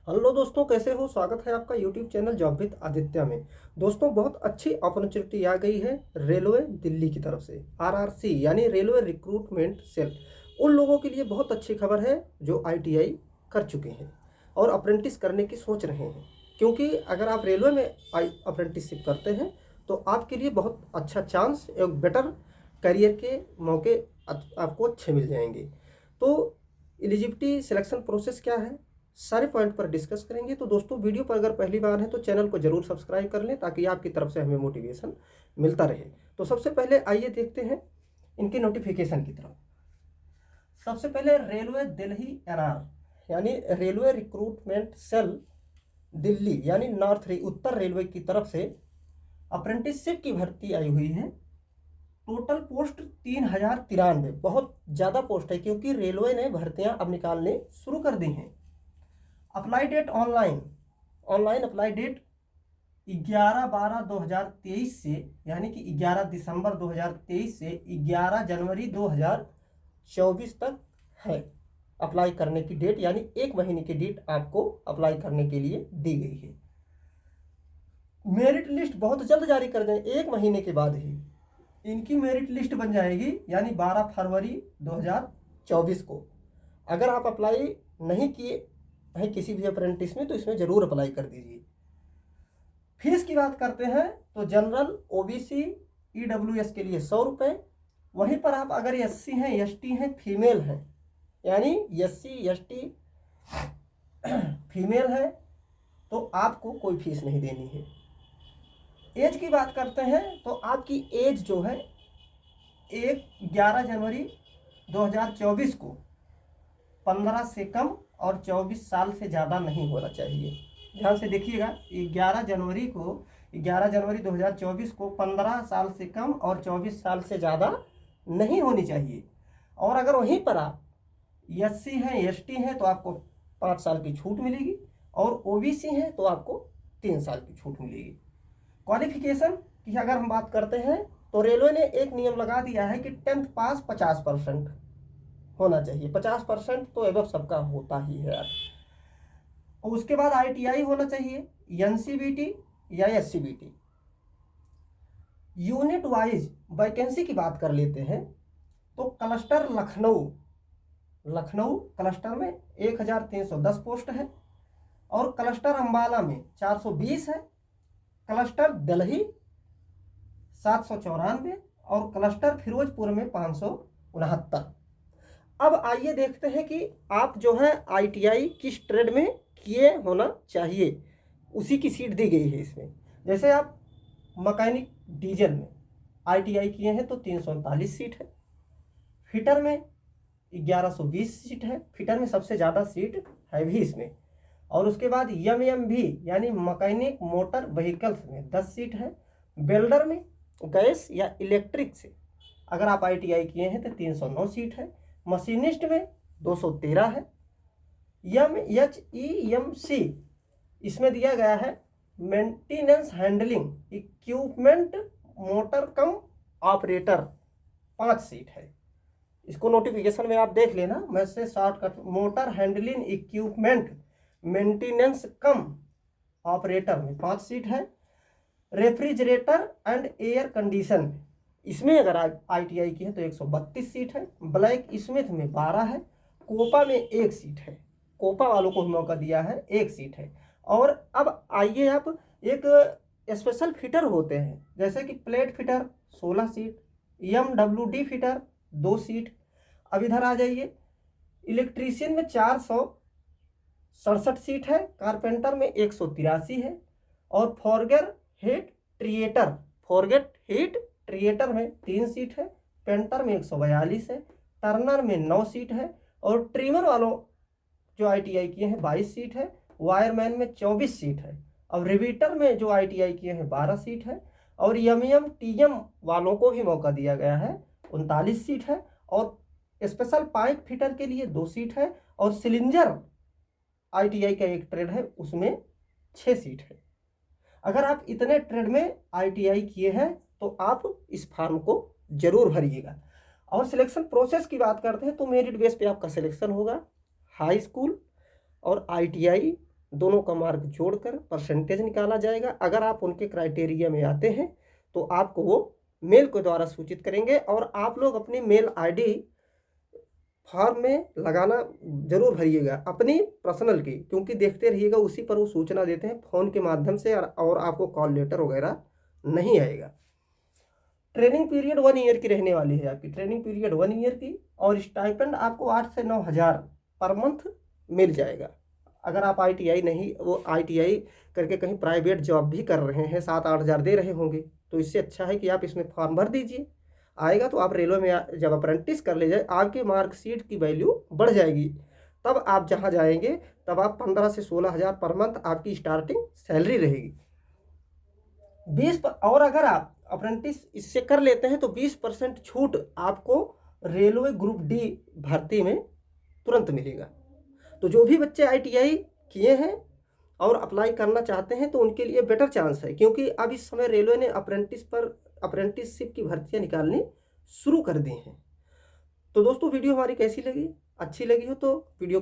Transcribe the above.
Hello दोस्तों, कैसे हो। स्वागत है आपका YouTube channel job with Aditya में। दोस्तों, बहुत अच्छी अपॉर्चुनिटी आ गई है रेलवे दिल्ली की तरफ से। आरआरसी यानी रेलवे रिक्रूटमेंट सेल उन लोगों के लिए बहुत अच्छी खबर है जो आईटीआई कर चुके हैं और अप्रेंटिस करने की सोच रहे हैं। क्योंकि अगर आप रेलवे में अप्रेंटिसशिप करते हैं तो आपके लिए बहुत अच्छा चांस, एक बेटर करियर के मौके आपको अच्छे मिल जाएंगे। तो एलिजिबिलिटी सिलेक्शन प्रोसेस क्या है, सारे पॉइंट पर डिस्कस करेंगे। तो दोस्तों, वीडियो पर अगर पहली बार है तो चैनल को जरूर सब्सक्राइब कर लें ताकि आपकी तरफ से हमें मोटिवेशन मिलता रहे। तो सबसे पहले आइए देखते हैं इनकी नोटिफिकेशन की तरफ। सबसे पहले रेलवे दिल्ली एनआर यानी रेलवे रिक्रूटमेंट सेल दिल्ली यानी उत्तर रेलवे की तरफ से अप्रेंटिसशिप की भर्ती आई हुई है। Total post 3093। बहुत ज़्यादा पोस्ट है क्योंकि रेलवे ने भर्तियां अब निकालने शुरू कर दी हैं। Apply date online apply date 11/12/2023 से यानी कि 11 दिसंबर 2023 से 11 जनवरी 2024 तक है अप्लाई करने की डेट, यानी एक महीने की डेट आपको अप्लाई करने के लिए दी गई है। मेरिट लिस्ट बहुत जल्द जारी कर दें, एक महीने के बाद ही इनकी मेरिट लिस्ट बन जाएगी, यानी 12 फरवरी 2024 को। अगर आप अप्लाई नहीं किए हैं किसी भी अप्रेंटिस में तो इसमें जरूर अप्लाई कर दीजिए। फीस की बात करते हैं तो जनरल, ओबीसी, ईडब्ल्यूएस के लिए 100 रुपये। वहीं पर आप अगर एससी हैं, एसटी हैं, फीमेल हैं, यानी एससी एसटी फीमेल है तो आपको कोई फीस नहीं देनी है। एज की बात करते हैं तो आपकी एज जो है 11 जनवरी 2024 को 15 से कम और 24 साल से ज़्यादा नहीं होना चाहिए। ध्यान से देखिएगा, 11 जनवरी 2024 को 15 साल से कम और 24 साल से ज़्यादा नहीं होनी चाहिए। और अगर वहीं पर आप एससी हैं, एसटी हैं तो आपको 5 साल की छूट मिलेगी और ओबीसी हैं तो आपको 3 साल की छूट मिलेगी। क्वालिफिकेशन की अगर हम बात करते हैं तो रेलवे ने एक नियम लगा दिया है कि 10th पास 50% होना चाहिए। 50% तो एवं सबका होता ही है। और उसके बाद आईटीआई होना चाहिए, एनसीबीटी या एससीबीटी। यूनिट वाइज वैकेंसी की बात कर लेते हैं तो क्लस्टर लखनऊ क्लस्टर में 1310 पोस्ट है और क्लस्टर अंबाला में 420 है, क्लस्टर दिल्ली 794 और क्लस्टर फिरोजपुर में 569। अब आइए देखते हैं कि आप जो है आईटीआई किस ट्रेड में किए होना चाहिए, उसी की सीट दी गई है इसमें। जैसे आप मैकेनिक डीजल में आईटीआई किए हैं तो 339 सीट है। फिटर में 1120 सीट है, फिटर में सबसे ज़्यादा सीट है भी इसमें। और उसके बाद एमएमवी यानी मैकेनिक मोटर व्हीकल्स में 10 सीट है। वेल्डर में गैस या इलेक्ट्रिक से अगर आप आईटीआई किए हैं तो 309 सीट है। मशीनिस्ट में 213 है। एमएचईएमसी इसमें दिया गया है मेंटेनेंस हैंडलिंग इक्विपमेंट मोटर कम ऑपरेटर, 5 सीट है। इसको नोटिफिकेशन में आप देख लेना, मैं से shortcut motor handling equipment maintenance कम ऑपरेटर में 5 सीट है। रेफ्रिजरेटर एंड एयर कंडीशन इसमें अगर आप आईटीआई की है तो 132 सीट है। ब्लैक स्मिथ में 12 है। कोपा में 1 सीट है, कोपा वालों को मौका दिया है, 1 सीट है। और अब आइए आप एक स्पेशल फिटर होते हैं जैसे कि plate fitter 16 seat, MWD fitter 2 seat. अब इधर आ जाइए, इलेक्ट्रीशियन में 467 सीट है, कारपेंटर में 183 है और फॉरगेट हीट ट्रिएटर में 3 सीट है। पेंटर में 142 है। टर्नर में 9 सीट है और ट्रिमर वालों जो आईटीआई किए हैं 22 सीट है। वायरमैन में 24 सीट है। अब रिवीटर में जो आईटीआई किए हैं 12 सीट है और एमएम टीएम वालों को भी मौका दिया गया है, 39 सीट है। और स्पेशल पाइप फिटर के लिए 2 सीट है और सिलेंडर आईटीआई का एक ट्रेड है उसमें 6 सीट है। अगर आप इतने ट्रेड में आईटीआई किए हैं तो आप इस फॉर्म को जरूर भरिएगा। और सिलेक्शन प्रोसेस की बात करते हैं तो मेरिट बेस पे आपका सिलेक्शन होगा। हाई स्कूल और आईटीआई दोनों का मार्क जोड़कर परसेंटेज निकाला जाएगा। अगर आप उनके क्राइटेरिया में आते हैं तो आपको वो मेल के द्वारा सूचित करेंगे, और आप लोग अपनी मेल आईडी फॉर्म में लगाना जरूर भरिएगा, अपनी पर्सनल की, क्योंकि देखते रहिएगा उसी पर वो सूचना देते हैं फ़ोन के माध्यम से, और आपको कॉल लेटर वगैरह नहीं आएगा। ट्रेनिंग पीरियड 1 ईयर की रहने वाली है आपकी, ट्रेनिंग पीरियड 1 ईयर की, और स्टाइपेंड आपको 8 से 9 हज़ार पर मंथ मिल जाएगा। अगर आप ITI नहीं, वो ITI करके कहीं प्राइवेट जॉब भी कर रहे हैं, 7-8 हज़ार दे रहे होंगे, तो इससे अच्छा है कि आप इसमें फॉर्म भर दीजिए। आएगा तो आप रेलवे में जब अप्रेंटिस कर ले जाए, आपके मार्कशीट की वैल्यू बढ़ जाएगी। तब आप जहाँ जाएंगे तब आप 15 से 16 हज़ार पर मंथ आपकी स्टार्टिंग सैलरी रहेगी। 20 और अगर आप अप्रेंटिस इससे कर लेते हैं तो 20% छूट आपको रेलवे ग्रुप डी भर्ती में तुरंत मिलेगा। तो जो भी बच्चे ITI किए हैं और अप्लाई करना चाहते हैं तो उनके लिए बेटर चांस है, क्योंकि अब इस समय रेलवे ने अप्रेंटिसशिप की भर्तियां निकालनी शुरू कर दी हैं। तो दोस्तों वीडियो हमारी कैसी लगी? अच्छी लगी हो तो वीडियो